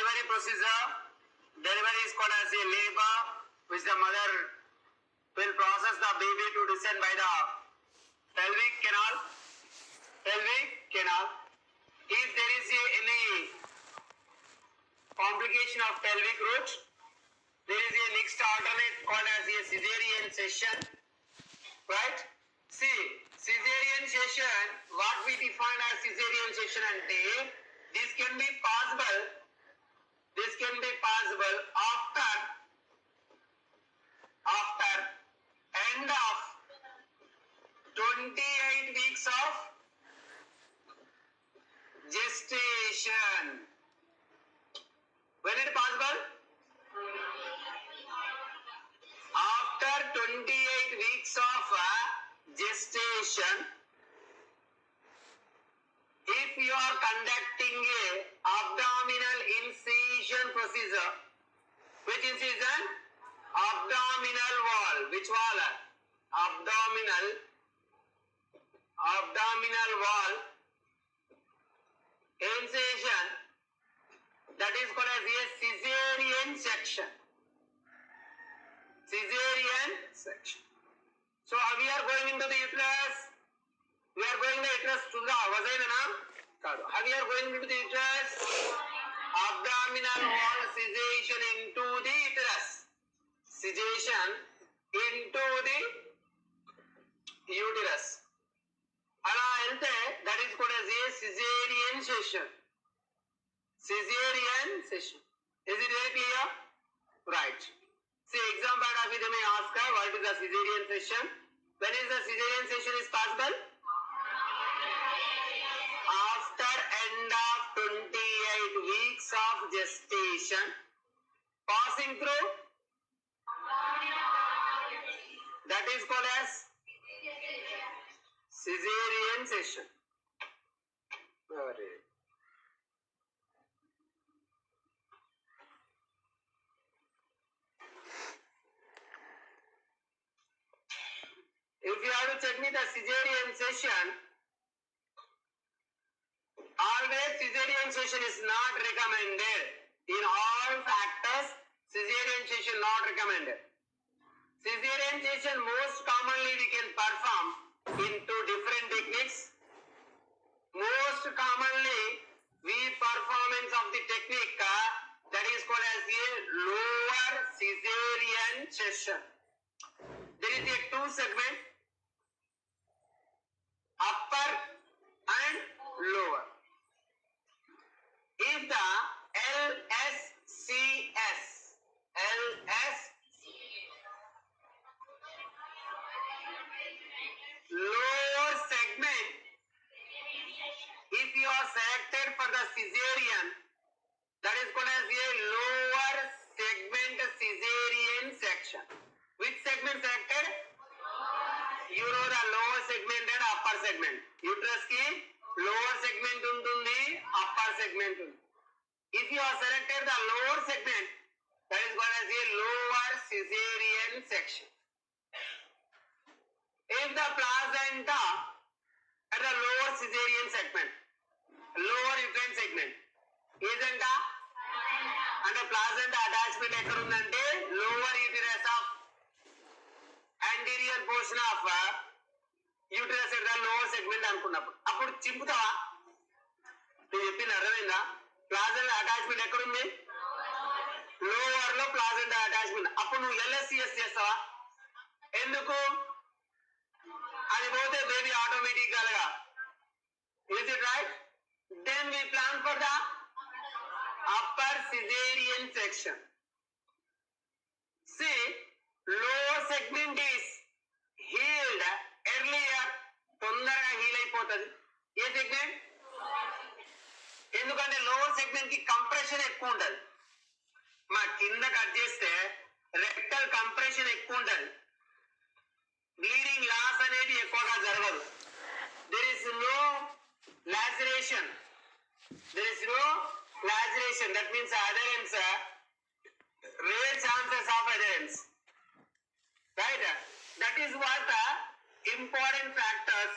delivery procedure. Delivery is called as a labor, which the mother will process the baby to descend by the pelvic canal. If there is any complication of pelvic root, there is a next alternate called as a cesarean section. Right? See, cesarean section, what we define as cesarean section ante, this can be possible after end of 28 weeks of gestation. When it possible? After 28 weeks of gestation, if you are conducting a abdominal incision procedure, which incision? Abdominal wall. Which wall? Abdominal wall incision, that is called as a cesarean section. So we are going into the uterus. We are going the uterus to the vagina. How we are going into the uterus? Abdominal wall cessation into the uterus. That is called as a cesarean session. Is it very clear? Right. See, exam point of view, they may ask her what is the cesarean session. When is the cesarean session is possible? After end of 28 weeks of gestation, passing through, that is called as cesarean session. If you have to check me the cesarean session, always cesarean session is not recommended. In all factors, cesarean session not recommended. Cesarean session most commonly we can perform in two different techniques. Most commonly we performance of the technique that is called as a lower cesarean session. There is a two segment, upper and lower. If the LSCS lower segment, if you are selected for the cesarean, that is called as a lower segment cesarean section. Which segment selected? You know the lower segment and upper segment. Uterus ki lower segment untundi, upper segment undi. If you are selected the lower segment, that is called as a lower cesarean section. If the placenta at the lower cesarean segment, lower uterine segment, isn't that? And the placenta attachment ekkada undante lower uterus of anterior portion of uterus at the lower segment అనుకున్నప్పుడు అప్పుడు చింపుతావా? నేను చెప్పింది అర్థమైందా? Placenta attachment ఎక్కడుంది? Lower లో placenta attachment. అప్పుడు నువ్వు LSCS చేస్తావా? ఎందుకు? అది పోతే బేబీ ఆటోమేటిక్ గా. Is it right? Then we plan for the upper cesarean section. See, lower segment is healed earlier, తొందరగా హీల్ అయిపోతుంది. ఏ సెగ్మెంట్? ఎందుకంటే లోవర్ సెగ్మెంట్ కి కంప్రెషన్ ఎక్కువ ఉంటది. మా కింద కట్ చేస్తే రెక్టల్ కంప్రెషన్ ఎక్కువ ఉంటది. బ్లీడింగ్ లాస్ అనేది ఎక్కువగా జరగదు. There is no laceration. That means adherence. Rare chances of adherence. Right? That is what the important factors.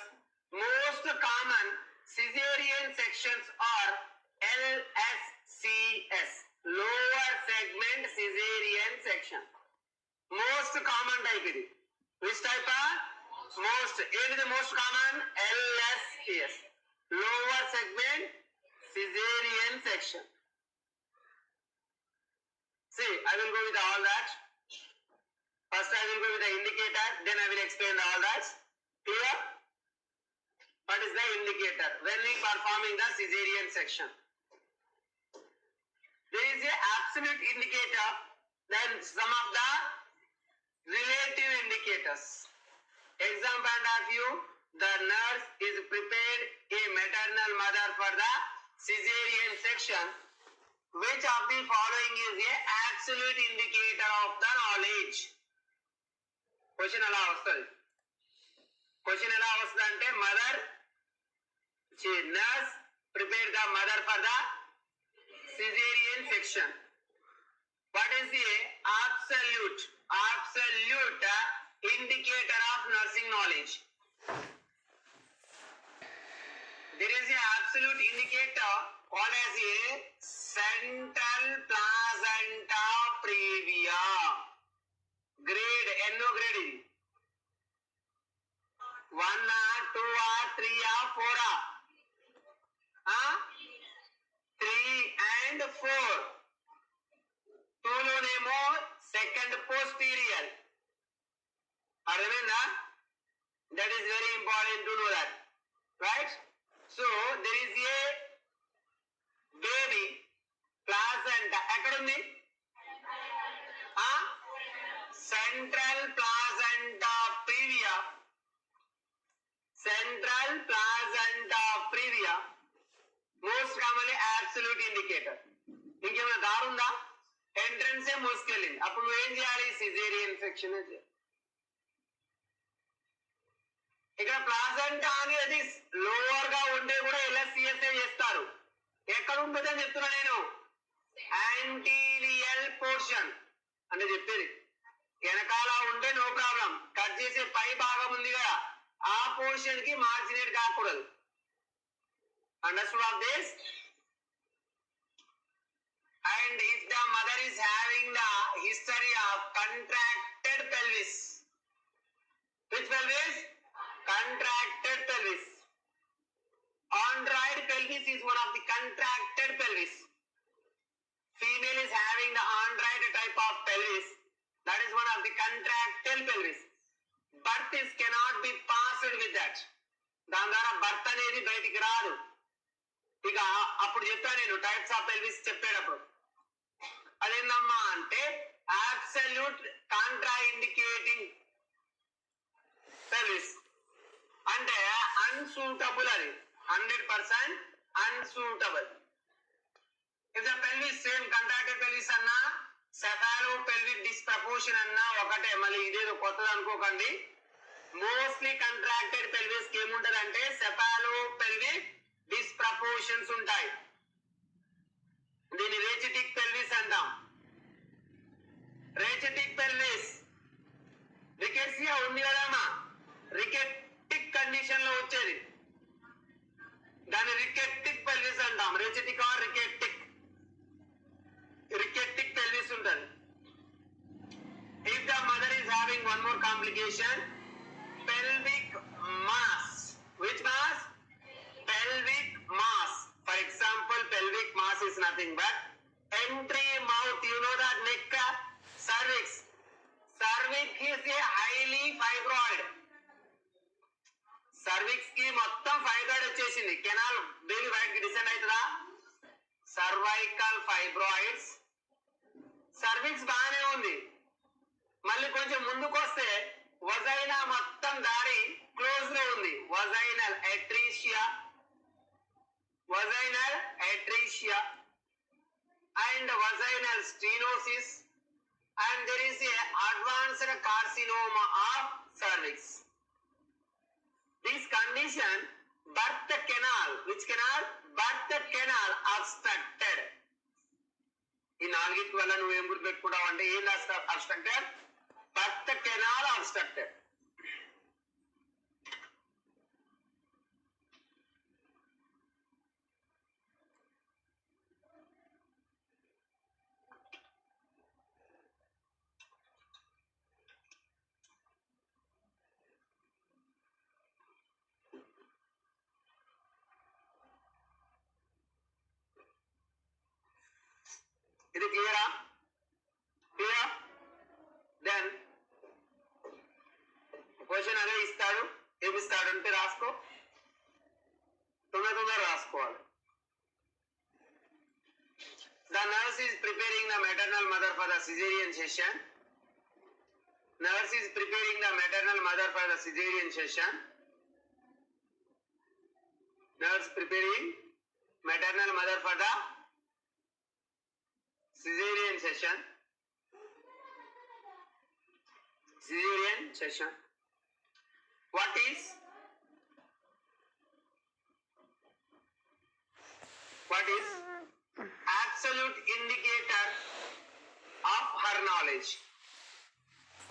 Most common cesarean sections are LSCS, lower segment cesarean section. Most common type ఇది. Which type? Most. ఏది most common? LSPS. Lower segment cesarean section. See, I will go with all that. First I will go with the indicator, then I will explain all that. Clear? What is the indicator? When we performing the cesarean section. There is a absolute indicator, then some of the relative indicators. Example point of view, the nurse is prepared a maternal mother for the cesarean section. Which of the following is a absolute indicator of the knowledge? Question ఎలా వస్తుంది? Question ఎలా వస్తుంది అంటే mother, nurse prepare the mother for the cesarean section. What is the absolute indicator of nursing knowledge? There is a absolute indicator called as a central placenta previa. Grade, no grade ఇది 1 2 3 4 3 and 4. 2 లోనేమో second posterior. అర్థమైందా? That is very important to know that. Right? So there is a baby placenta ఎక్కడ ఉంది? Central placenta previa. Central placenta previa. Most commonly absolute indicator. ఇంకేమైనా దారి ఉందా? Entrance ఏ మోసుకెళ్ళింది. అప్పుడు నువ్వేం చేయాలి? సిజేరియన్ సెక్షన్ చేయాలి. ఇక్కడ ప్లాసెంటా అనేది లోవర్ గా ఉంటే కూడా LSCSA చేస్తారు. ఎక్కడ ఉంటుందని చెప్తున్నా నేను. యాంటీరియల్ పోర్షన్ అంటే చెప్పేది వెనకాల ఉంటే నో ప్రాబ్లం. కట్ చేసే పై భాగం ఉంది కదా, ఆ పోర్షన్ కి మార్జినేట్ కాకూడదు. Understood of this? And if the mother is having the history of contracted pelvis, which pelvis? Contracted pelvis. Android pelvis is one of the contracted pelvis. Female is having the android type of pelvis. That is one of the contracted pelvis. Birth is cannot be passed with that. దాని ద్వారా birth అనేది బయటికి రాదు. ఇక అప్పుడు చెప్తా నేను types of pelvis చెప్పేటప్పుడు. అదేందమ్మా అంటే అబ్సల్యూట్ కాంట్రా ఇండికేటింగ్ పెల్విస్ అంటే అన్సూటబుల్. అది 100% unsuitable. If the pelvis same contracted pelvis అన్నా సెఫాలో పెల్విక్ డిస్ప్రపోర్షన్ అన్నా ఒకటే. మళ్ళీ ఇదేదో కొత్తది అనుకోకండి. మోస్ట్లీ కంట్రాక్టెడ్ పెల్విస్ కి ఏముంటది అంటే సెఫాలో పెల్విక్ డిస్ప్రపోర్షన్స్ ఉంటాయి. దీన్ని రేచిటిక్ పెల్విస్ అంటాం. రేచిటిక్ పెల్విస్ రికెట్సియా ఉంది కదమ్మా, రికెటిక్ కండిషన్ లో వచ్చేది. దాన్ని రికెటిక్ పెల్విస్ అంటాం. రేచిటిక్ ఆర్ రికెటిక్ పెల్విస్ ఉంటుంది. If the mother is having one more complication, pelvic mass. Which mass? Pelvic mass. For example, pelvic mass is nothing but entry mouth. You know that neck, cervix. Cervix is a highly fibroid. Cervix ki మొత్తం fibroid వచ్చేసింది. Canal baby బయటికి descend అవుతుందా? Cervical fibroids. Cervix బాగానే ఉంది. మళ్ళీ కొంచెం ముందుకు వస్తే వజైనా మొత్తం దారి క్లోజ్ లో ఉంది. Vaginal atresia and vaginal stenosis, and there is a advanced carcinoma of cervix. This condition, birth canal, which canal? Birth canal obstructed. ఈ నాలుగిటి వల్ల నువ్వేం గుర్తుపెట్టుకుంటావు అంటే ఏం obstructed? Birth canal obstructed. ఇది క్లియరా? క్లియర్? దెన్ క్వశ్చన్ అదే ఇస్తాడు, ఏమిస్తాడు అంటే రాసుకో, తొందర రాసుకోవాలి. The nurse is preparing the maternal mother for the cesarean session. Nurse is preparing the maternal mother for the cesarean session. Nurse preparing maternal mother for the cesarean session. Cesarean session. What is absolute indicator of her knowledge?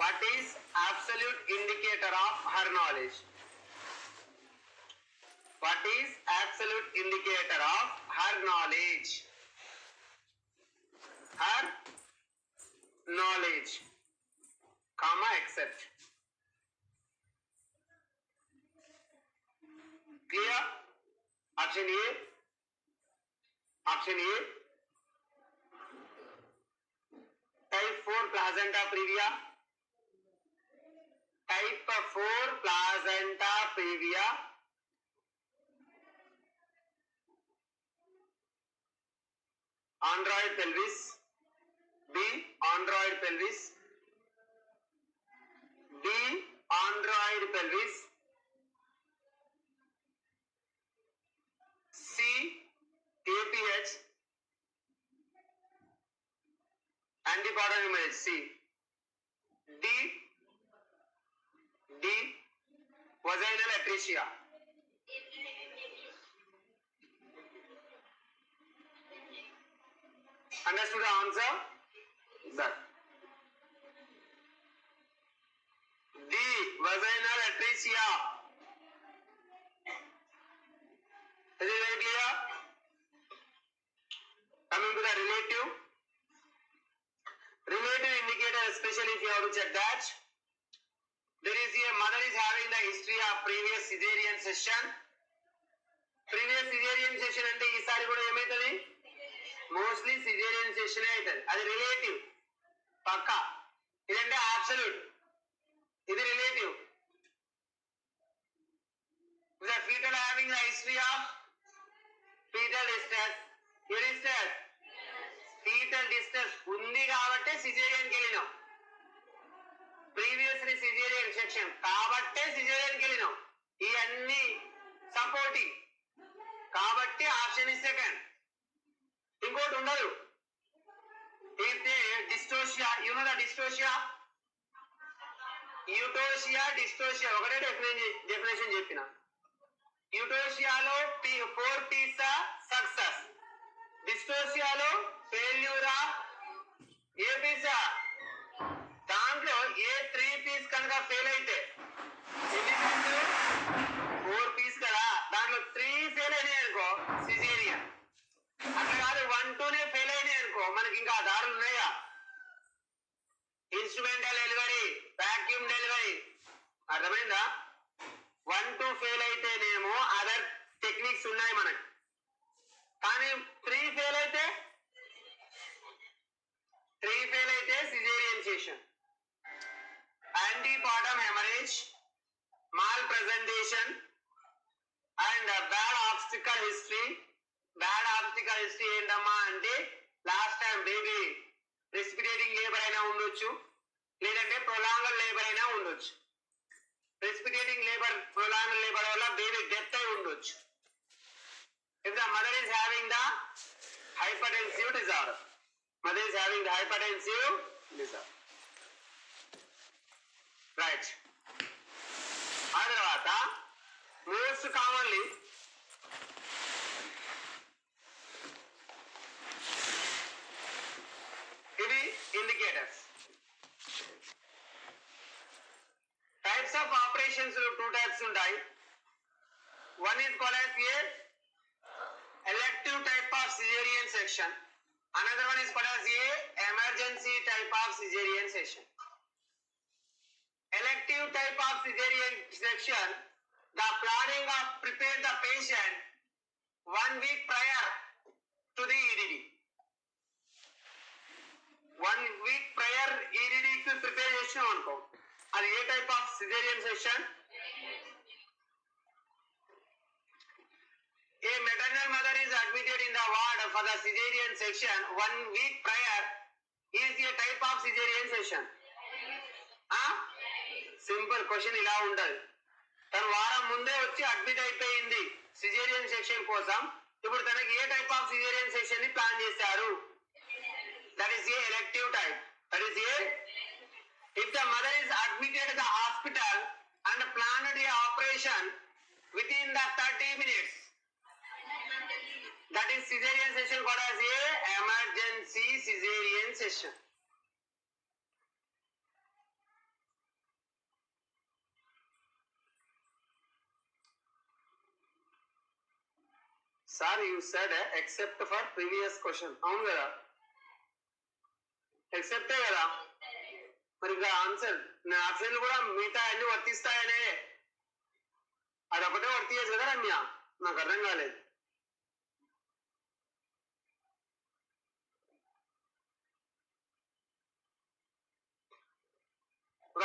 What is absolute indicator of her knowledge? What is absolute indicator of her knowledge? Her knowledge, comma, except. Clear? Option A. Option A. Type 4 placenta previa. Type 4 placenta previa. Android pelvis. B. Android pelvis. B. Android pelvis. C. APH. Antibody image. C. D. Vaginal atresia. Understood the answer? That. D. Vaginal atresia. Is it very clear? Coming to the relative. Relative indicator, especially if you have to check that. There is a mother is having the history of previous cesarean session. Previous cesarean session అంటే ఈసారి కూడా ఏమైతుంది? Mostly caesarean session అవుతుంది. అది relative పక్కా. ఇదంటే absolute, ఇది relative. The fetal having the history of fetal distress. Here is that fetal distress ఉంది కాబట్టి సిజేరియన్కి వెళ్ళినాం. ప్రీవియస్లీ సిజేరియన్ సెక్షన్ కాబట్టే సిజేరియన్కి వెళ్ళినాం. ఇవన్నీ సపోర్టింగ్ కాబట్టి ఆప్షన్ ఇస్ సెకండ్. ఇంకోటి ఉండదు. అయితే డిస్టోషియా, యు నో ద డిస్టోషియా, యూటోషియా, డిస్టోషియా ఒకటే డెఫినేషన్ చెప్పిన. యూటోషియాలో 4 P's సక్సెస్, డిస్టోషియాలో ఫెయిల్యూరా. ఏ పీసా? దాంట్లో ఏ 3 P's కనుక ఫెయిల్ అయితే ఎన్ని పీస్? 4 P's కదా. దాంట్లో 3 ఫెయిల్ అయినాయి అనుకో సిజేరియన్. అట్లా కాదు 1, 2 ఫెయిల్ అయినాయి అనుకో మనకి ఇంకా దారులు ఉన్నాయా? Instrumental delivery, vacuum delivery. అర్థమైందా? 1, 2 ఫెయిల్ అయితేనేమో అదర్ టెక్నిక్స్ ఉన్నాయి మనకి. కానీ 3 ఫెయిల్ అయితే caesarean section. Antepartum haemorrhage, malpresentation and bad obstetric history. Bad obstetric history ఏంటమ్మా అంటే last time baby precipitating labour అయినా ఉండొచ్చు, లేదంటే ప్రొలాంగర్ లేబర్ అయినా ఉండొచ్చు. రెస్పిరేటింగ్ లేబర్, ప్రొలాంగర్ లేబర్ వల్ల బేబీ డెత్ అయి ఉండొచ్చు. If the mother is having the hypertensive disorder, mother is having the hypertensive disorder, right? ఆ తర్వాత మోస్ట్ కామన్లీ ఇవి indicators. Types of operations 2 types ఉంటాయి. One is called as elective type of cesarean section. Another one is called as emergency type of cesarean section. Elective type of cesarean section, the planning of prepare the patient 1 week prior to the EDD. A type of caesarean section? A maternal mother is admitted in the ward for the cesarean section 1 week prior is a type of cesarean section. Simple question ఇలా ఉండదు. తను వారం ముందే వచ్చి admit అయిపోయింది caesarean section కోసం. ఇప్పుడు తనకి ఏ టైప్ ఆఫ్ సిజేరియన్ సెక్షన్ ని ప్లాన్ చేశారు? That is A elective type. That is A if the mother is admitted at the hospital and planned a operation within the 30 minutes, that is cesarean section called as a emergency cesarean section. Sir, you said except for previous question. అవును కదా, ఎక్సెప్టే కదా. మరి ఇంకా answer నా option కూడా మిగతా అన్ని వర్తిస్తాయనే, అది ఒకటే వర్తియచ్చు కదా రమ్య? నాకు అర్థం కాలేదు.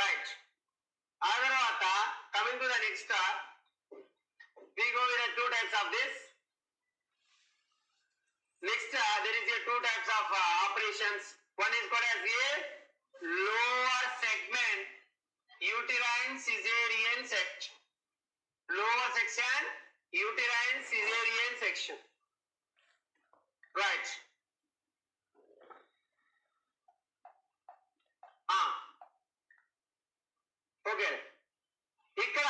రైట్. ఆ తర్వాత coming to the next, we go with the two types of this. Next, there is a two types of operations. One is called as a lower segment uterine cesarean section. Lower section uterine cesarean section. Right. Okay, ఇక్కడ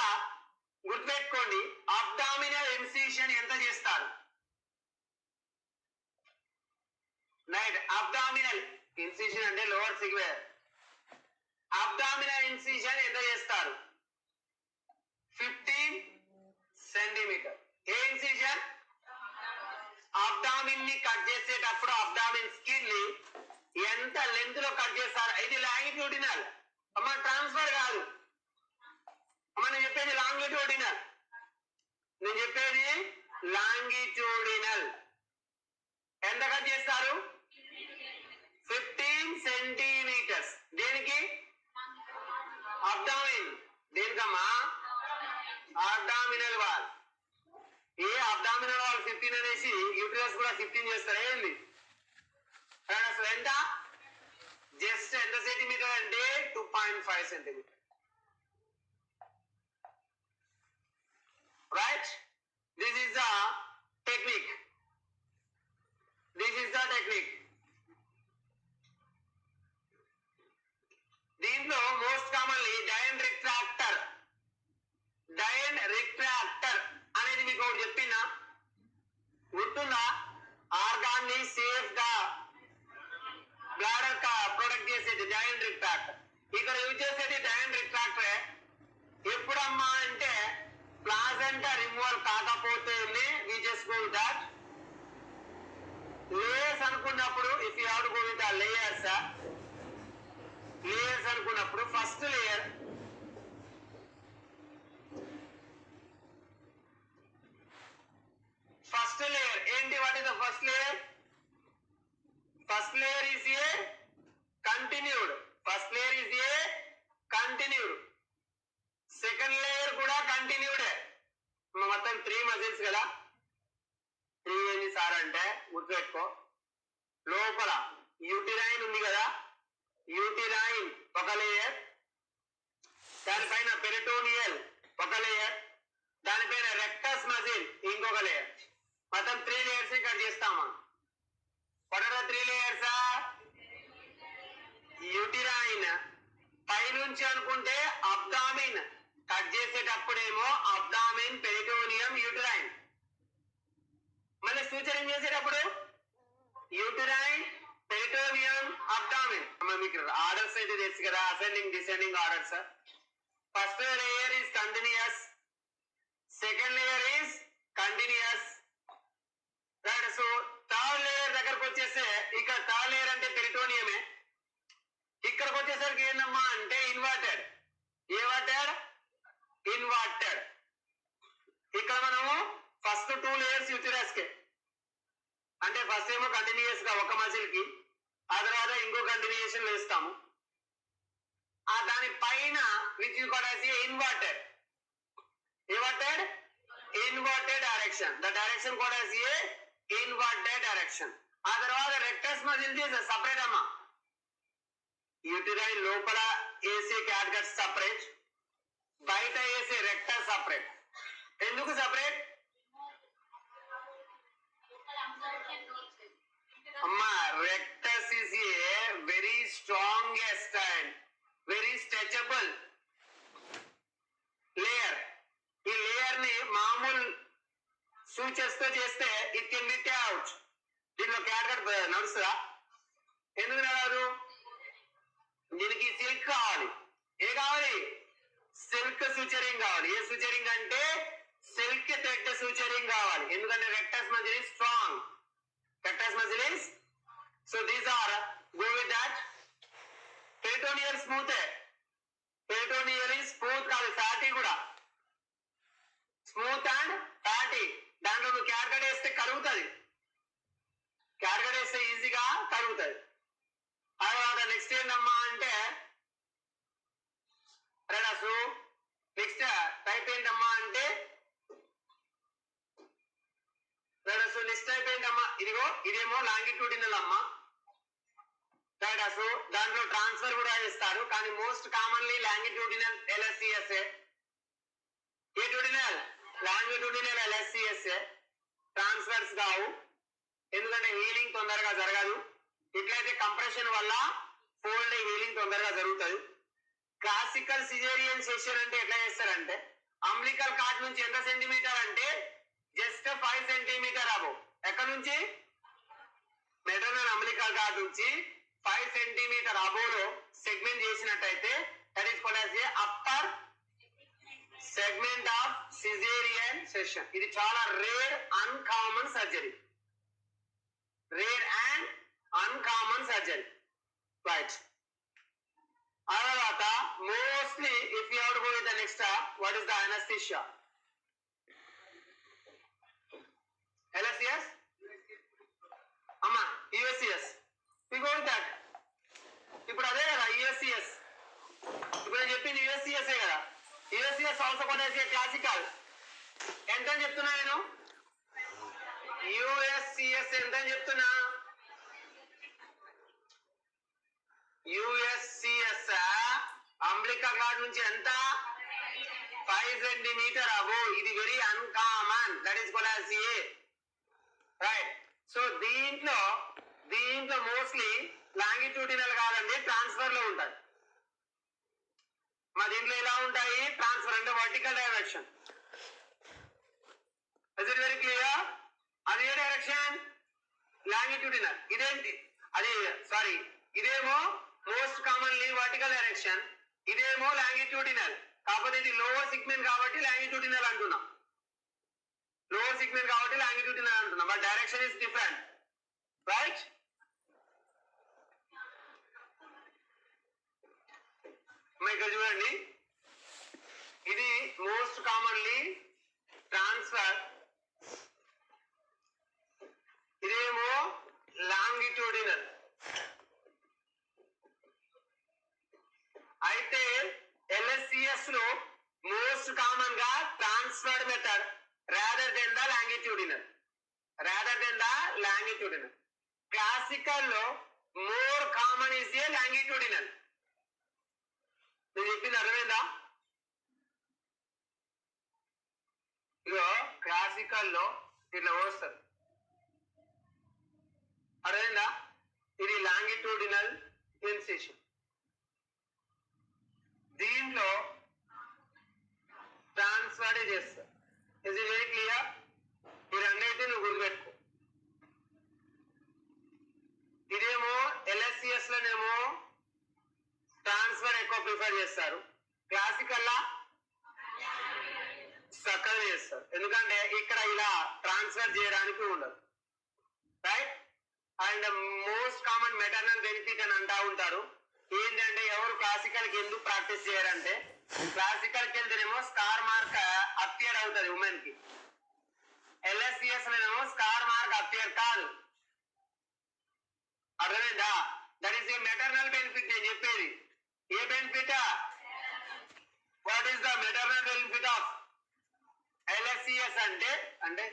గుర్తుపెట్టుకోండి, abdominal incision ఎంత చేస్తారు? Right. Abdominal incision అంటే lower సిగ్వేర్. Abdominal incision ఎంత చేస్తారు? 15 centimetre. ఏ incision? Abdomen ని cut చేసేటప్పుడు abdomen skin ని ఎంత లెంత్ లో కట్ చేస్తారు? ఇది లాంగిట్యూడినల్ అమ్మ, ట్రాన్స్ఫర్ కాదు అమ్మ. నేను చెప్పేది లాంగిట్యూడినల్, నేను చెప్పేది లాంగిట్యూడినల్. ఎంత కట్ చేస్తారు? 15 సెంటీమీటర్స్. దేనికి? అబ్డామిన్. దేనికమ్మా? Abdominal wall. ఏ అబ్డామినల్ వాల్ 15 అనేసి యూట్రస్ కూడా 15 చేస్తారు ఏంది? అసలు ఎంత? జస్ట్ ఎంత సెంటీమీటర్ అంటే 2.5 centimetre. Right. This is the technique. This is the technique. దీంట్లో most commonly Doyen retractor. Doyen retractor అనేది మీకు ఒకటి చెప్పినా గుర్తుందా? ఆర్గాన్ ని సేఫ్ గా బ్లాడర్ ప్రొటెక్ట్ చేసేది డైన్ రిట్రాక్టర్. ఇక్కడ యూజ్ చేసేది డైన్ రిట్రాక్టర్ ఎప్పుడమ్మా అంటే ప్లాజెంటా రిమూవల్ కాకపోతే we just go with that. Layers అనుకున్నప్పుడు if you have to go with the layers, layers అనుకున్నప్పుడు ఫస్ట్ లేయర్ ఏంటి? What is the first layer? First layer is a continued. First layer is a continued. Second layer కూడా కంటిన్యూడే. మొత్తం 3 muscles కదా. 3 ఏంటి sir అంటే గుర్తుపెట్టుకో, లోపల యూటిరైన్ ఉంది కదా, యూటిరైన్ ఒక లేయర్, దానిపైన పెరిటోనియల్ ఒక లేయర్, దానిపైన రెక్టస్ మజిల్ ఇంకొక లేయర్. మొత్తం 3 లేయర్స్ కట్ చేస్తామా? What are the 3 layers? Uterine పైనుంచి అనుకుంటే అబ్డామిన్, కట్ చేసేటప్పుడేమో అబ్డామిన్, పెరిటోనియం, యూటిరైన్. మళ్ళీ సూచన చేసేటప్పుడు యూటిరైన్, పెరిటోనియం, అబ్డామిన్. మీకు ఆర్డర్స్ అయితే తెలుసు కదా, ascending descending orders. First layer is continuous, second layer is continuous. Right. So third layer దగ్గరకు వచ్చేస్తే ఇక్కడ థర్డ్ లేయర్ అంటే పెరిటోనియమే. ఇక్కడికి వచ్చేసరికి ఏందమ్మా అంటే ఇన్వర్టెడ్. ఏవర్టెడ్? ఇన్వర్టెడ్. ఇక్కడ మనము ఫస్ట్ 2 లేయర్స్ యూటిరస్ కే, అంటే ఫస్ట్ ఏమో కంటిన్యూస్ గా ఒక మజిల్ కి, ఆ తర్వాత ఇంకో కంటిన్యూషన్ వేస్తాము. దాని పైన which you call as inverted direction. The direction call as inverted direction. ఆ తర్వాత రెక్టస్ మజిల్ చేసే సపరేట్ అమ్మా. యూటిరైన్ లోపల వేసే క్యాట్గట్ సపరేట్, బయట వేసే రెక్టస్ సపరేట్. ఎందుకు సపరేట్ అమ్మా? Rectus is a very strongest and very stretchable layer. ఈ లేయర్ ని మామూలు సూచెస్ తో చేస్తే ఇట్ కెన్ బి అవుట్. దీంట్లో క్యాట్గట్ నడుస్తుందా? ఎందుకు రాదు? దీనికి సిల్క్ కావాలి. ఏ కావాలి? సిల్క్ సూచరింగ్ కావాలి. ఏ సూచరింగ్ అంటే సిల్క్ థ్రెడ్ సూచరింగ్ కావాలి. ఎందుకంటే rectus muscle is strong. Rectus muscle is so these are go with that. Peritoneal smooth. Peritoneal is smooth కాదు, ఫ్యాటీ కూడా. Smooth and fatty. దాంట్లో నువ్వు క్యాట్గట్ వేస్తే కరుగుతుంది. క్యాట్గట్ వేస్తే ఈజీగా కరుగుతుంది. తర్వాత నెక్స్ట్ ఏంటమ్మా అంటే రెడసు. నెక్స్ట్ టైప్ ఏంటమ్మా అంటే రెడసు. నెక్స్ట్ టైప్ ఏంటమ్మా? ఇదిగో ఇదేమో లాంగిట్యూడినల్ అమ్మా. రెడసు దాంట్లో ట్రాన్స్ఫర్ కూడా చేస్తారు, కానీ మోస్ట్ కామన్లీ లాంగిట్యూడినల్ LSCSA. ఏట్యూడినల్ లాంగిట్యూడినల్ LSCSA. ట్రాన్స్ఫర్స్ కావు, ఎందుకంటే హీలింగ్ తొందరగా జరగదు. ఇట్లయితే కంప్రెషన్ వల్ల ఫోల్డ్ హీలింగ్ తొందరగా జరుగుతుంది. క్లాసికల్ సిజేరియన్ సెషన్ అంటే ఎట్లా చేస్తారంటే అంబ్లికల్ కార్డ్ నుంచి ఎంత సెంటీమీటర్ అంటే జస్ట్ 5 సెంటీమీటర్ అబో. ఎక్కడ నుంచి? మెటర్నల్ అంబ్లికల్ కార్డ్ నుంచి 5 సెంటీమీటర్ అబోలో సెగ్మెంట్ చేసినట్టయితే that is called as A upper segment of caesarean session. ఇది చాలా rare uncommon surgery. Rare and uncommon surgery, right? Aravata mostly if you have to go with the next what is the anesthesia? LSCS amma USCS we go with that. ఇప్పుడు అదే కదా USCS. ఇప్పుడు నేను చెప్పింది USCS ఏ కదా. USCS also called as a classical. ఎంత అని చెప్తున్నా నేను? USCS ఎంత అని చెప్తున్నా? USCS అంబ్లికల్ కార్డ్ నుంచి ఎంత? 5 సెంటీమీటర్ అబో. ఇది very uncommon. That is called as A right. So దీంట్లో మోస్ట్లీ లాంగిట్యూడినల్ కాదండి, ట్రాన్స్ఫర్ లో ఉంటాయి. మా దీంట్లో ఎలా ఉంటాయి? ట్రాన్స్ఫర్ అంటే vertical direction. Is it very clear? అది ఏ డైరెక్షన్? లాంగిట్యూడినల్. ఇదేంటి? అది సారీ, ఇదేమో మోస్ట్ కామన్లీ వర్టికల్ డైరెక్షన్, ఇదేమో లాంగిట్యూడినల్. కాకపోతే ఇది లోవర్ సిగ్మెంట్ కాబట్టి లాంగిట్యూడినల్ అంటున్నాం. లోవర్ సిగ్మెంట్ కాబట్టి లాంగిట్యూడినల్ అంటున్నాం, but direction is different, right? ఇక్కడ చూడండి, ఇది మోస్ట్ కామన్లీ ట్రాన్స్ఫర్, ఇదేమో లాంగిట్యూడినల్. అయితే LSCS లో మోస్ట్ కామన్ గా transverse method rather than the longitudinal. Classical లో more common is a longitudinal. నేను చెప్పింది అర్థమైందా? ఇగో క్లాసికల్ లో ఇట్లా వస్తారు, అర్థమైందా? ఇది లాంగిట్యూడినల్ ఇన్సిషన్. దీంట్లో ట్రాన్స్ఫర్ చేస్తారు. Is it very clear? ఈ రెండైతే నువ్వు గుర్తుపెట్టుకో. ఇదేమో LSCS లోనేమో ట్రాన్స్ఫర్ ఎక్కువ ప్రిఫర్ చేస్తారు, క్లాసికల్ లా చక్కగా చేస్తారు. ఎందుకంటే ఇక్కడ ఇలా ట్రాన్స్ఫర్ చేయడానికి ఉండదు, right? And most common maternal benefit అని అంటా ఉంటారు. ఏంటంటే ఎవరు క్లాసికల్ కి ఎందుకు ప్రాక్టీస్ చేయరంటే, క్లాసికల్ కి వెళ్తేనేమో స్కార్ మార్క్ అపియర్ అవుతుంది ఉమెన్ కి. LSCS లోనేమో స్కార్ మార్క్ అపియర్ కాదు. అర్థమైందా? That is a maternal benefit నేను చెప్పేది. ఏ benefit? What is the maternal benefit of LSCS అంటే అంటే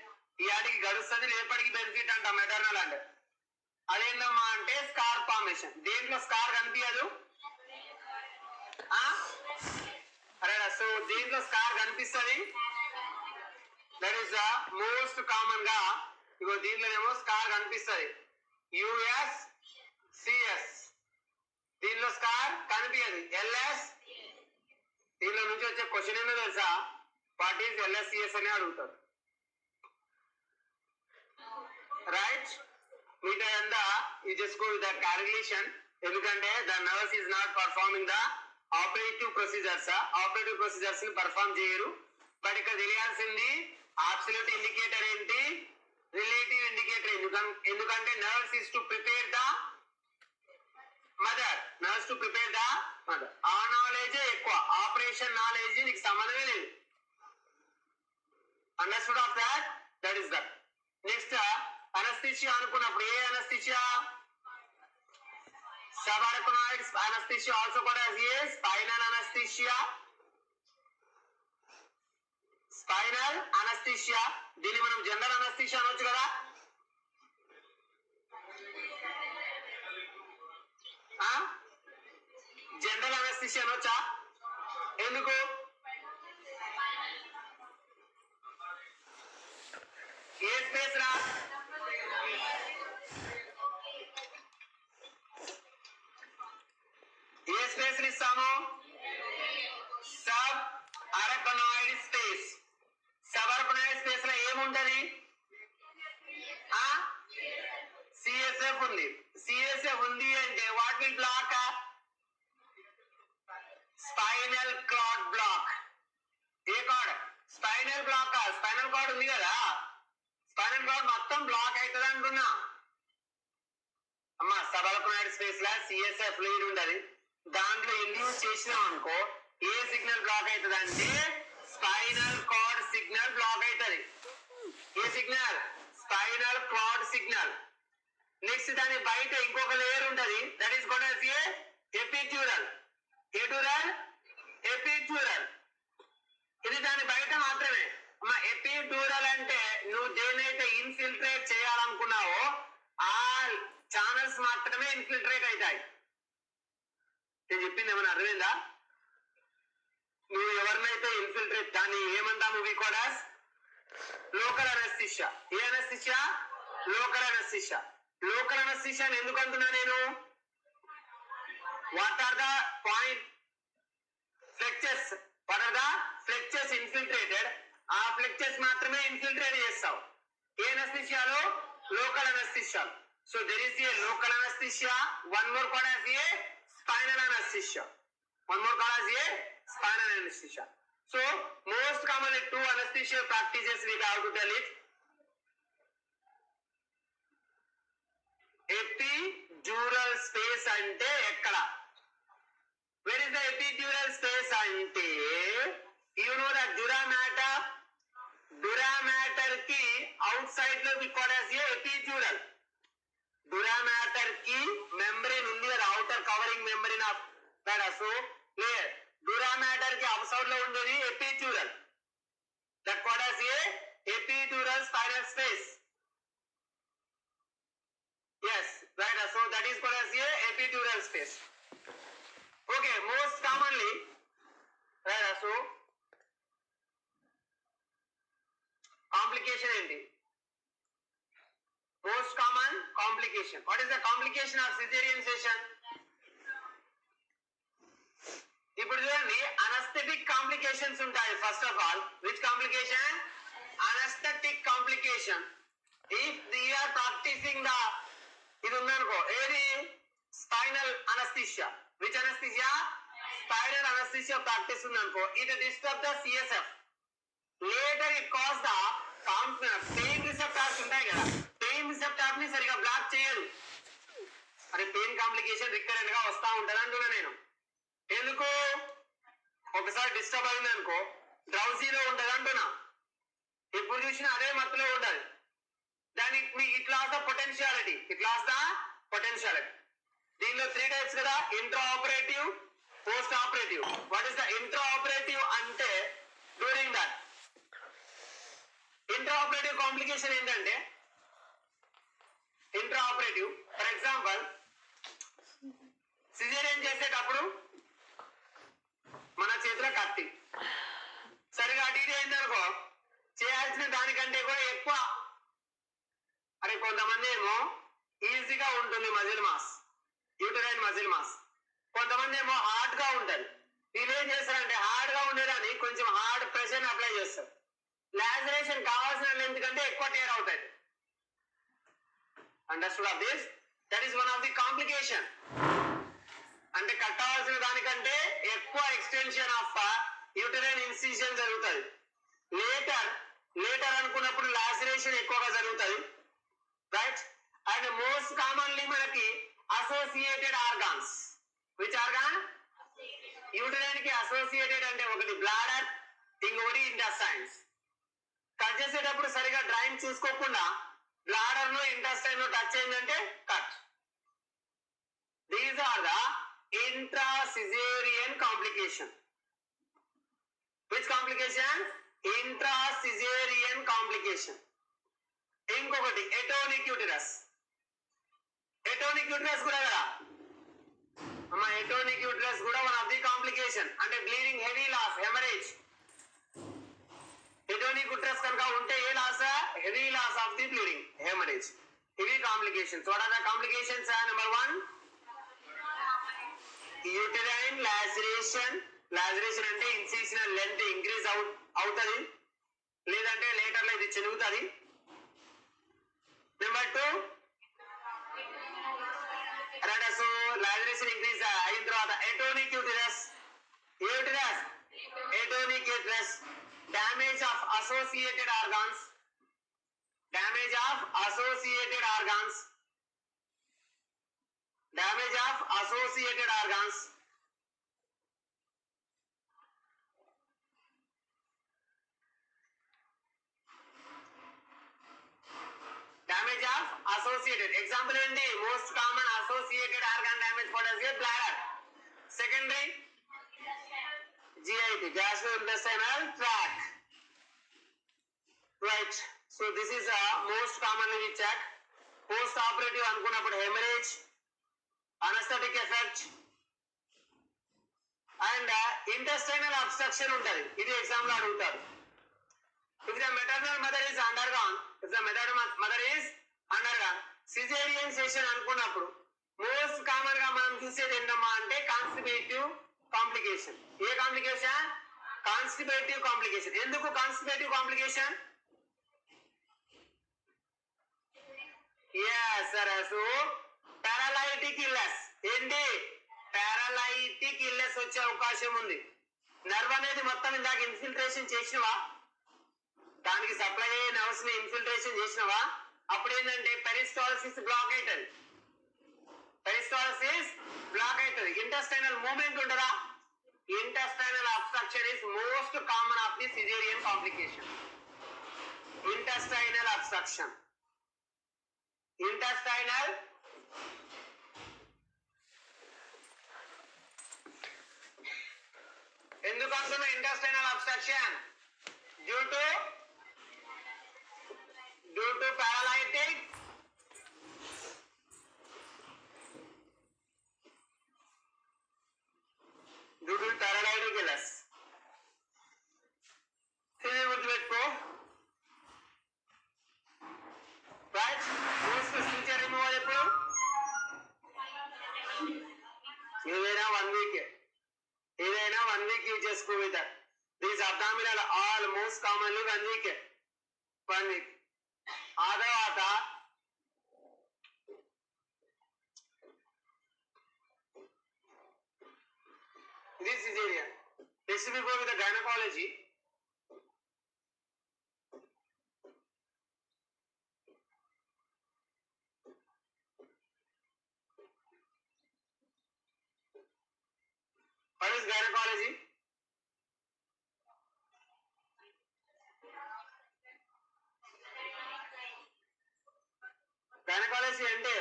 ఈ ఆడికి గడుస్తుంది రేపటికి బెనిఫిట్ అంట మెటర్నల్ అంటే. అదేందమ్మా అంటే స్కార్ ఫార్మేషన్. దేంట్లో స్కార్ కనిపించదు. సో దేంట్లో స్కార్ కనిపిస్తుంది. That is the most common గా. ఇగో దీంట్లోనేమో స్కార్ కనిపిస్తుంది USCS. దీనిలో స్కార్ కనిపించదు LS. దీనిలో నుంచి వచ్చే క్వశ్చన్ ఏంటో తెలుసా? వాట్ ఈస్ LSCS అని అడుగుతారు. రైట్? మీతో అంతా you just go with the calculation. ఎందుకంటే the nurses is not performing the operative procedures. Operative procedures ని పర్ఫార్మ్ చేయరు. బట్ ఇక్కడ తెలియాల్సింది అబ్సల్యూట్ ఇండికేటర్ ఏంటి, రిలేటివ్ ఇండికేటర్. ఎందుకంటే nurses is to prepare the mother. Nurses to prepare the mother. ఆ knowledge ఎక్కువ, operation knowledge నీకు సంబంధమే లేదు. Understood of that? That is that. Next anaesthesia అనుకున్నప్పుడు ఏ anaesthesia? Subarachnoid anaesthesia, also called as a spinal anaesthesia. Spinal anaesthesia. దీన్ని మనం general anaesthesia అనొచ్చు కదా. జనరల్ అనస్థిషియా అనొచ్చా? ఎందుకు? ఏ స్పేస్ రా? ఏ స్పేస్ ఇస్తాము? Subarachnoid space. Subarachnoid space లో ఏముంటది? CSF ఉంది. CSF ఉంది అంటే what will block? Spinal cord block. ఏ cord? Spinal block. Spinal cord ఉంది కదా, స్పైనల్ కార్డ్ మొత్తం బ్లాక్ అవుతుంది అంటున్నా అమ్మా. సబర్కనాయిడ్ స్పేస్ లా CSF ఫ్లూయిడ్ ఉంటది. దాంట్లో ఇండ్యూస్ చేసినాం అనుకో ఏ సిగ్నల్ బ్లాక్ అవుతుంది అంటే స్పైనల్ కార్డ్ సిగ్నల్ బ్లాక్ అవుతుంది. ఏ signal? Spinal cord signal. Next దాని బయట ఇంకొక లేయర్ ఉంటది. That is called as a epidural. Epidural, epidural. ఇది దాని బయట మాత్రమే అమ్మా. ఎపిడ్యూరల్ అంటే నువ్వు దేనైతే ఇన్ఫిల్ట్రేట్ చేయాలనుకున్నావో ఆ ఛానల్స్ మాత్రమే ఇన్ఫిల్ట్రేట్ అవుతాయి. నేను చెప్పింది ఏమైనా అర్థమైందా? నువ్వు ఎవరినైతే ఇన్ఫిల్ట్రేట్, దాన్ని ఏమంటాము? We called as local anaesthesia. ఏ anaesthesia? Local anaesthesia. Local anaesthesia ఎందుకు అంటున్నా నేను? What are the point flexures? What are the flexures infiltrated? ఆ ఫ్లెక్చర్స్ మాత్రమే ఇన్ఫిల్ట్రేట్ చేస్తావు. ఏ అనస్థిషియాలో? Local anaesthesia. So there is a local anaesthesia. One more called as a spinal anesthesia. One more called as a spinal anesthesia. So most commonly two anesthesia practices we have to tell it. Epidural space ante ekkada? Where is the epidural space ante? You know that dura matter. Dura matter ki outside lo we call as a epidural. Dura matter ki membrane undi కదా, outer covering membrane of that. So here dura matter ki outside lo undedi epidural. That called as a epidural spinal space. Yes, right. So that is called as a epidural space. Okay, most commonly, right. So complication enti? Most common complication. What is the complication of cesarean section? ఇప్పుడు చూడండి, anaesthetic complications ఉంటాయి. First of all, which complication? Anaesthetic complication. If they are practising the, ఇది ఉందనుకో, ఏది? Spinal anaesthesia. Which anaesthesia? Spinal anaesthesia practice ఉందనుకో, it disturb the CSF. Later it cause the pain receptors ఉంటాయి కదా, pain receptor ని సరిగా black చేయదు. అరే పెయిన్ కాంప్లికేషన్ రికరెంట్ గా వస్తా ఉంటది అంటున్నా నేను. ఎందుకు? ఒకసారి డిస్టర్బ్ అయింది అనుకో డ్రౌజీలో ఉంటది అంటున్నా. ఎప్పుడు చూసినా అదే మత్తులో ఉంటది. దాని it loss the potentiality. It loss the potentiality. దీనిలో 3 టైప్స్ కదా, intra operative, post operative. What is the intra operative అంటే during that. Intra operative complication ఏంటంటే intra operative for example caesarean చేసేటప్పుడు మన చేతిలో కత్తి సరిగా అటు ఇటు అయిందనుకో చేయాల్సిన దానికంటే కూడా ఎక్కువ. అరే కొంతమంది ఏమో ఈజీగా ఉంటుంది muscle mass, uterine muscle mass. కొంతమంది ఏమో హార్డ్ గా ఉంటది. వీళ్ళు ఏం చేస్తారంటే హార్డ్ గా ఉండేదాన్ని కొంచెం హార్డ్ ప్రెషర్ అప్లై చేస్తారు. లాజరేషన్ కావాల్సిన లెంత్ కంటే ఎక్కువ టేర్ అవుతుంది. Understood of this? That is one of the complication. అంటే కట్టవలసిన దానికంటే ఎక్కువ ఎక్స్టెన్షన్ ఆఫ్ యూటరైన్ ఇన్సిషన్ జరుగుతుంది. లేటర్ అనుకున్నప్పుడు లాసరేషన్ ఎక్కువగా జరుగుతుంది, రైట్? అండ్ మోస్ట్ కామన్లీ మనకి associated organs. Which organ? Uterine కి అసోసియేటెడ్ అంటే ఒకటి బ్లాడర్, ఇంకొకటి ఇంటెస్టైన్స్. కట్ చేసేటప్పుడు సరిగా డ్రైన్ చూసుకోకుండా బ్లాడర్ లో ఇంటెస్టైన్ లో టచ్ అయిందంటే cut. These are the intra caesarean complication. Which complication? Intra caesarean complication. ఇంకొకటి ఎటోనిక్ యూటరస్. ఎటోనిక్ యూటరస్ కూడా కదా అమ్మా, ఎటోనిక్ యూటరస్ కూడా వన్ ఆఫ్ ది కాంప్లికేషన్. అంటే bleeding, heavy loss, haemorrhage. Atonic uterus కనుక ఉంటే ఏ loss? Heavy loss of the bleeding, haemorrhage. ఇవి complications. What are the complications? Number 1 uterine laceration. Laceration అంటే ఇన్సిషనల్ లెంత్ ఇంక్రీజ్ అవుతుంది, లేదంటే later లో ఇది చెరుగుతుంది. నెంబర్ 2 సో లాసరేషన్ ఇంక్రీజ్ అయిన తర్వాత atonic uterus. Atonic uterus. Damage of associated organs. Damage of associated organs. Damage of associated organs. Damage of associated. Example ఏంటి? Most common associated organ damage for bladder. Secondary GIT, gastrointestinal tract, right? So this is a most commonly we check. Post operative అనుకున్నప్పుడు hemorrhage, anesthetic effect and intestinal obstruction ఉంటది. ఇది exam లో అడుగుతారు. If the maternal mother is undergone, cesarean section అనుకున్నప్పుడు most common గా మనం చూసేది ఏంటమ్మా అంటే కాన్స్టిపేటివ్ కాంప్లికేషన్. ఏ కాంప్లికేషన్? కాన్స్టిపేటివ్ కాంప్లికేషన్. ఎందుకు కాన్స్టిపేటివ్ కాంప్లికేషన్? Paralytic illness. ఏంటి? పారాలైటిక్ ఇల్లెస్ వచ్చే అవకాశం ఉంది. నర్వ్ అనేది మొత్తం ఇందాక ఇన్ఫిల్ట్రేషన్ చేసినవా, దానికి సప్లై అయ్యే నర్వ్స్ ని ఇన్ఫిల్ట్రేషన్ చేసినవా, అప్పుడు ఏంటంటే పెరిస్టాలసిస్ బ్లాక్ అవుతుంది. పెరిస్టాలసిస్ బ్లాక్ అవుతుంది. ఇంటెస్టైనల్ మూవ్మెంట్ ఉండదా? Intestinal obstruction is most common of the cesarean complication. Intestinal obstruction. Intestinal ఎందుకు అంటున్నా intestinal obstruction? Due to paralytic illness. ఇది గుర్తుపెట్టుకో, రైట్? పోస్ట్ ఫ్యూచర్ రిమూవల్ ఎప్పుడు? ఏదైనా 1 week, ఏదైనా 1 week యూజ్ చేసుకో. With these abdominal all most commonly 1 week. ఆ తర్వాత ఇది caesarean. Next we go with the gynaecology. What is gynecology? Gynaecology అంటే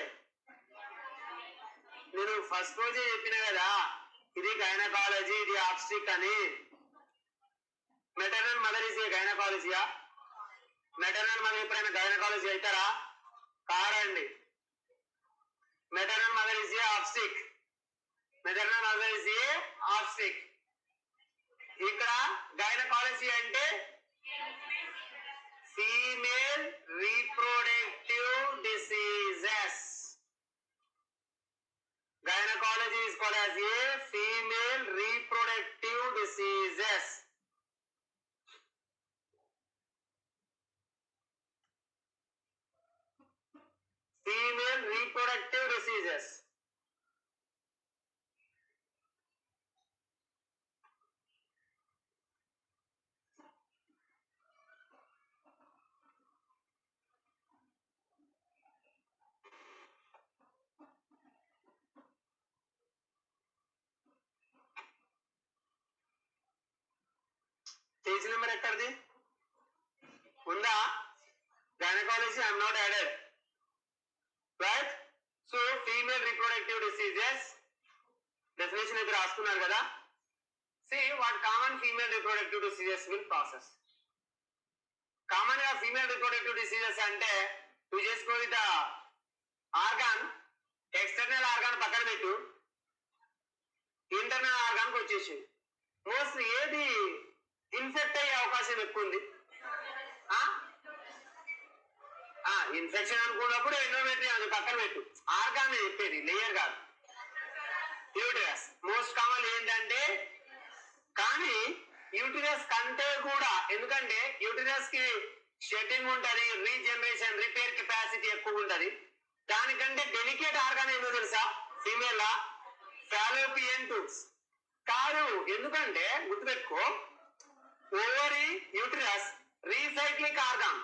నేను ఫస్ట్ రోజే చెప్పిన కదా, ఇది గైనకాలజీ, ఇది ఆబ్స్టిక్ అని. మెటర్నల్ మదర్ ఇస్ ఏ గైనకాలజీయా? మెటర్నల్ మదర్ ఎప్పుడైనా గైనకాలజీ అవుతారా? కారండి. Maternal mother is a obstetric. Maternal mother is a obstetric. ఇక్కడ గైనకాలజీ అంటే female reproductive diseases. Gynecology is called as a female reproductive diseases. Female reproductive diseases. Page number ఎక్కడిది ఉందా? Gynaecology I'm not added, right? So female reproductive diseases definition అయితే రాసుకున్నారు కదా. See what common female reproductive diseases will process. Common గా female reproductive diseases అంటే నువ్వు చేసుకో with organ, external organ పక్కన పెట్టు, ఇంటర్నల్ ఆర్గాన్ వచ్చేసి మోస్ట్లీ ఏది ఇన్ఫెక్ట్ అయ్యే అవకాశం ఎక్కువ ఉంది? ఇన్ఫెక్షన్ అనుకున్నప్పుడు ఎండోమెట్రియం అది పక్కన పెట్టు, ఆర్గాన్ చెప్పేది, లేయర్ కాదు. యూటిరస్ మోస్ట్ కామన్ ఏంటంటే, కానీ యూటిరస్ కంటే కూడా, ఎందుకంటే యూటిరస్ కి షెడ్డింగ్ ఉంటది, రీజనరేషన్ రిపేర్ కెపాసిటీ ఎక్కువ ఉంటది. దానికంటే డెలికేట్ ఆర్గాన్ ఏందో తెలుసా? ఫీమేల్ లా ఫాలోపియన్ ట్యూబ్స్ కాదు. ఎందుకంటే గుర్తుపెట్టుకో, ఓవరీ యూటిరస్ రీసైక్లిక్ ఆర్గాన్,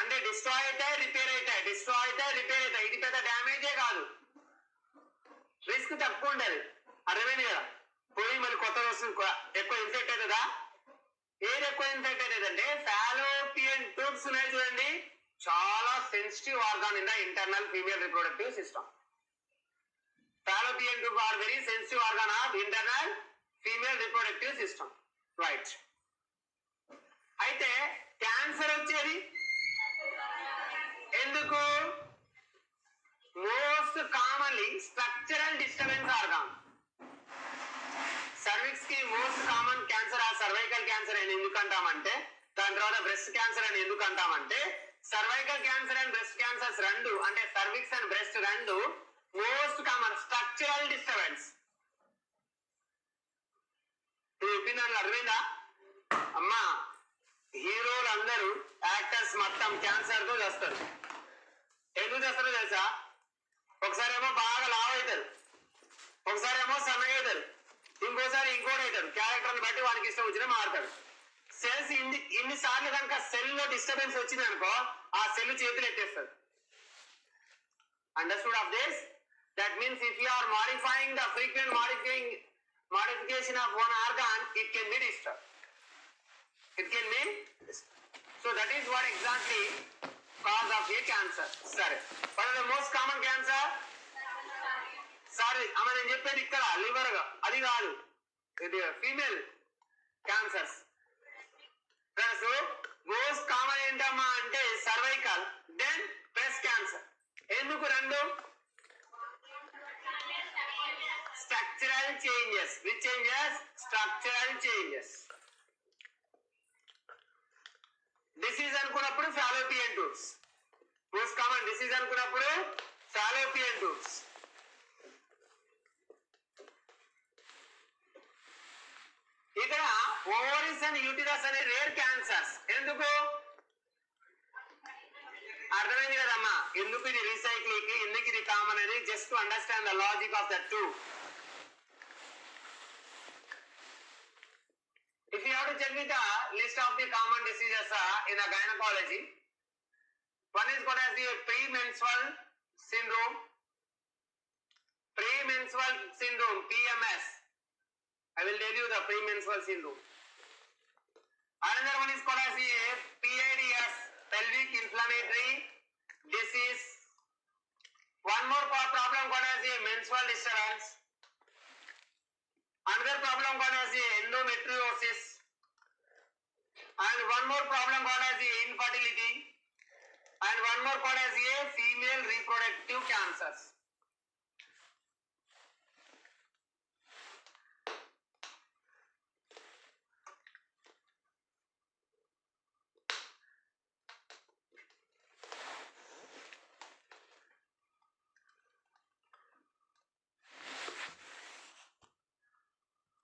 అంటే డిస్ట్రాయ్ అవుతాయి, రిపేర్ అవుతాయి, డిస్ట్రాయ్ అవుతాయి, రిపేర్ అవుతాయి. ఇది పెద్ద డ్యామేజే కాదు, రిస్క్ తక్కువ ఉంటది. అర్థమైంది కదా? పోయి మళ్ళీ కొత్తగా వస్తుంది, ఎక్కువ ఇన్ఫెక్ట్ అవుతుందా? ఏది ఎక్కువ ఇన్ఫెక్ట్ అవుతుందంటే ఫాలోపియన్ ట్యూబ్స్ ఉన్నాయి చూడండి, చాలా sensitive organ in the internal female reproductive system. Fallopian tube are very sensitive organ of internal female reproductive system, right? అయితే క్యాన్సర్ వచ్చేది ఎందుకు? Most commonly structural disturbance organ. Cervix కి మోస్ట్ కామన్ క్యాన్సర్ ఆ cervical cancer అని ఎందుకు అంటామంటే, దాని తర్వాత బ్రెస్ట్ క్యాన్సర్ అని ఎందుకు అంటామంటే, cervical cancer and breast cancers రెండు, అంటే సర్విక్స్ అండ్ బ్రెస్ట్ రెండు మోస్ట్ కామన్ స్ట్రక్చరల్ డిస్టర్బెన్స్. ఇది చెప్పిందని అర్థమైందా అమ్మా? హీరోలు అందరూ, యాక్టర్స్ మొత్తం క్యాన్సర్ తో చేస్తారు. ఎందుకు చేస్తారో తెలుసా? ఒకసారి ఏమో బాగా లావ్ అవుతారు, ఒకసారి ఏమో సన్నగా అవుతారు, ఇంకోసారి ఇంకోటి అవుతాడు. క్యారెక్టర్ని బట్టి వానికి ఇష్టం వచ్చినా మారుతాడు. సెల్స్ ఇన్నిసార్లు కనుక సెల్ లో డిస్టర్బెన్స్ వచ్చింది అనుకో, ఆ సెల్ చేతులు ఎత్తేస్తాడు. Understood of this? That means if you are modifying the frequent modification of one organ, it can be disturbed. It can be disturbed. So that is what exactly cause of a cancer. Sorry, what is the most common cancer? Sorry, అమ్మ నేను చెప్పేది ఇక్కడ liver అది కాదు, ఇది female cancers. So most common ఏంటమ్మా అంటే cervical, then breast cancer. ఎందుకు రెండు? Structural changes. Which changes? Structural changes. Disease అనుకున్నప్పుడు Fallopian tubes. Most common disease అనుకున్నప్పుడు ఫాలోపియన్ ట్యూబ్స్. ఇక్కడ ఓవరీస్ అండ్ యూటిరస్ అనే రేర్ క్యాన్సర్స్. ఎందుకు? అర్థమైంది కదమ్మా ఎందుకు ఇది రీసైక్లింగ్, ఎందుకు ఇది కామన్ అనేది? Just to understand the logic of that two. If you have to check with the list of the common diseases in the gynecology, one is called as the premenstrual syndrome. Premenstrual syndrome, PMS. I will tell you the premenstrual syndrome. Another one is called as the PIDS, pelvic inflammatory disease. One more problem called as the menstrual disturbance. Another problem called as the endometriosis, and one more problem called as the infertility, and one more called as a female reproductive cancers.